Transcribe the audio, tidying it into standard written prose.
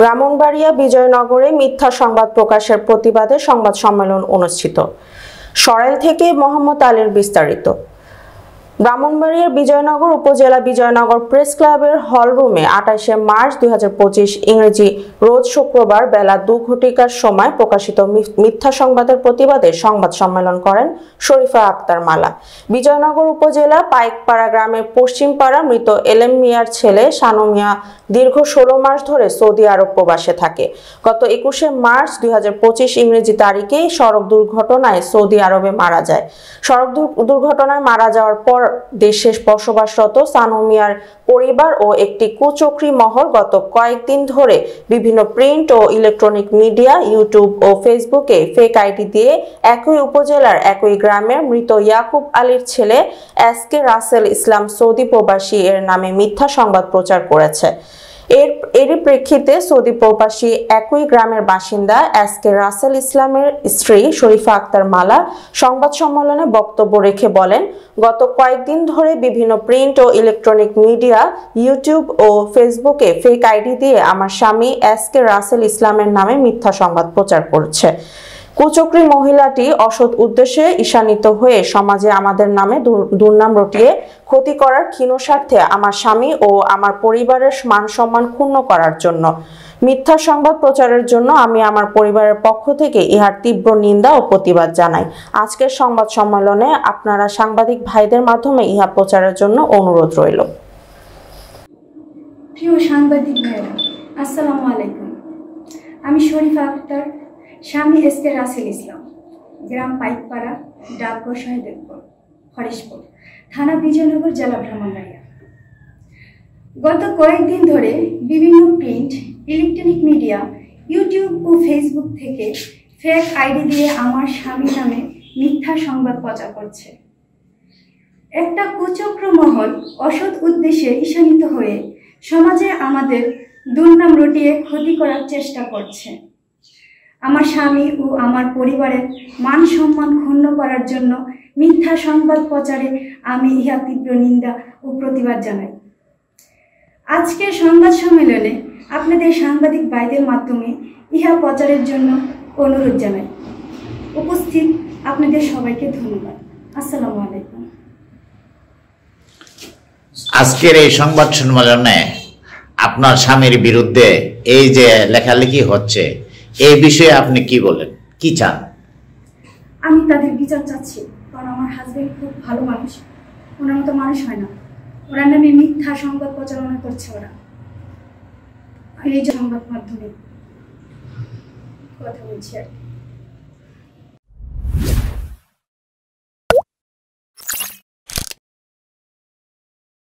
ব্রাহ্মণবাড়িয়া বিজয়নগরে মিথ্যা সংবাদ প্রকাশের প্রতিবাদে সংবাদ সম্মেলন অনুষ্ঠিত। সরাইল থেকে মোহাম্মদ আলীর বিস্তারিত। ব্রাহ্মণবাড়িয়ার বিজয়নগর উপজেলা বিজয়নগর প্রেস ক্লাবের হলরুমে ২৮শে মার্চ ২০২৫ ইংরেজি রোজ শুক্রবার বেলা ২ ঘটিকার সময় প্রকাশিত মিথ্যা সংবাদের প্রতিবাদে সংবাদ সম্মেলন করেন শরীফা আক্তার মালা। বিজয়নগর উপজেলা পাইকপাড়া গ্রামের পশ্চিমপাড়া মৃত এলেম মিয়ার ছেলে শানু মিয়া দীর্ঘ ১৬ মাস ধরে সৌদি আরব প্রবাসে থাকে। গত ২১শে মার্চ ২০২৫ ইংরেজি তারিখে সড়ক দুর্ঘটনায় সৌদি আরবে মারা যায়। সড়ক দুর্ঘটনায় মারা যাওয়ার পর দেশে বসবাসরত শানু মিয়ার পরিবার ও একটি কুচক্রী মহল গত কয়েকদিন ধরে বিভিন্ন প্রিন্ট ও ইলেকট্রনিক মিডিয়া, ইউটিউব ও ফেসবুকে ফেক আইডি দিয়ে একই উপজেলার একই গ্রামের মৃত ইয়াকুব আলীর ছেলে এসকে রাসেল ইসলাম সৌদি প্রবাসী এর নামে মিথ্যা সংবাদ প্রচার করেছে। এরই প্রেক্ষিতে সৌদি প্রবাসী একই গ্রামের বাসিন্দা এসকে রাসেল ইসলামের স্ত্রী শরীফা আক্তার মালা সংবাদ সম্মেলনে বক্তব্য রেখে বলেন, গত কয়েকদিন ধরে বিভিন্ন প্রিন্ট ও ইলেকট্রনিক মিডিয়া, ইউটিউব ও ফেসবুকে ফেক আইডি দিয়ে আমার স্বামী এসকে রাসেল ইসলামের নামে মিথ্যা সংবাদ প্রচার করছে। কুচক্রী মহিলাটি অসৎ উদ্দেশ্যে ঈশানিত হয়ে সমাজে আমাদের নামে দুর্নাম রটিয়ে ক্ষতি করার ক্ষীণ স্বার্থে আমার স্বামী ও আমার পরিবারের মান সম্মান ক্ষুণ্ণ করার জন্য মিথ্যা সংবাদ প্রচারের জন্য আমি আমার পরিবারের পক্ষ থেকে ইহার তীব্র নিন্দা ও প্রতিবাদ জানাই। আজকের সংবাদ সম্মেলনে আপনারা সাংবাদিক ভাইদের মাধ্যমে ইহা প্রচারের জন্য অনুরোধ রইল। প্রিয় সাংবাদিক ভাইরা, আসসালামু আলাইকুম। আমি শরীফা আক্তার, স্বামী এসকে রাসেল ইসলাম, গ্রাম পাইকপাড়া, ডাকঘর শহীদপুর, হরিশপুর, থানা বিজয়নগর, জেলা ব্রাহ্মণবাড়িয়া। গত কয়েকদিন ধরে বিভিন্ন প্রিন্ট, ইলেকট্রনিক মিডিয়া, ইউটিউব ও ফেসবুক থেকে ফেক আইডি দিয়ে আমার স্বামী নামে মিথ্যা সংবাদ প্রচার করছে। একটা কুচক্র মহল অসৎ উদ্দেশ্যে ঈশানিত হয়ে সমাজে আমাদের দুর্নাম রটিয়ে ক্ষতি করার চেষ্টা করছে। আমার স্বামী ও আমার পরিবারের মান সম্মান ক্ষুণ্ণ করার জন্য মিথ্যা সংবাদ প্রচারে আমি ইহা তীব্র নিন্দা ও প্রতিবাদ জানাই। আজকের সংবাদ সম্মেলনে আপনাদের সাংবাদিক ভাইদের মাধ্যমে ইহা প্রচারের জন্য অনুরোধ জানাই। উপস্থিত আপনাদের সবাইকে ধন্যবাদ। আসসালামু আলাইকুম। আজকের এই সংবাদ সম্মেলনে আপনার স্বামীর বিরুদ্ধে এই যে লেখালেখি হচ্ছে, এই বিষয়ে আপনি কি বলেন, কি চান? আমি তাদের বিচার চাচ্ছি, কারণ আমার হাজবেন্ড খুব ভালো মানুষ, ওনার মতো মানুষ হয় না। ওনার নামে মিথ্যা সংবাদ প্রচারণা করছে ওরা। এই যে সংবাদ মাধ্যমে কথা বলছি আর কি।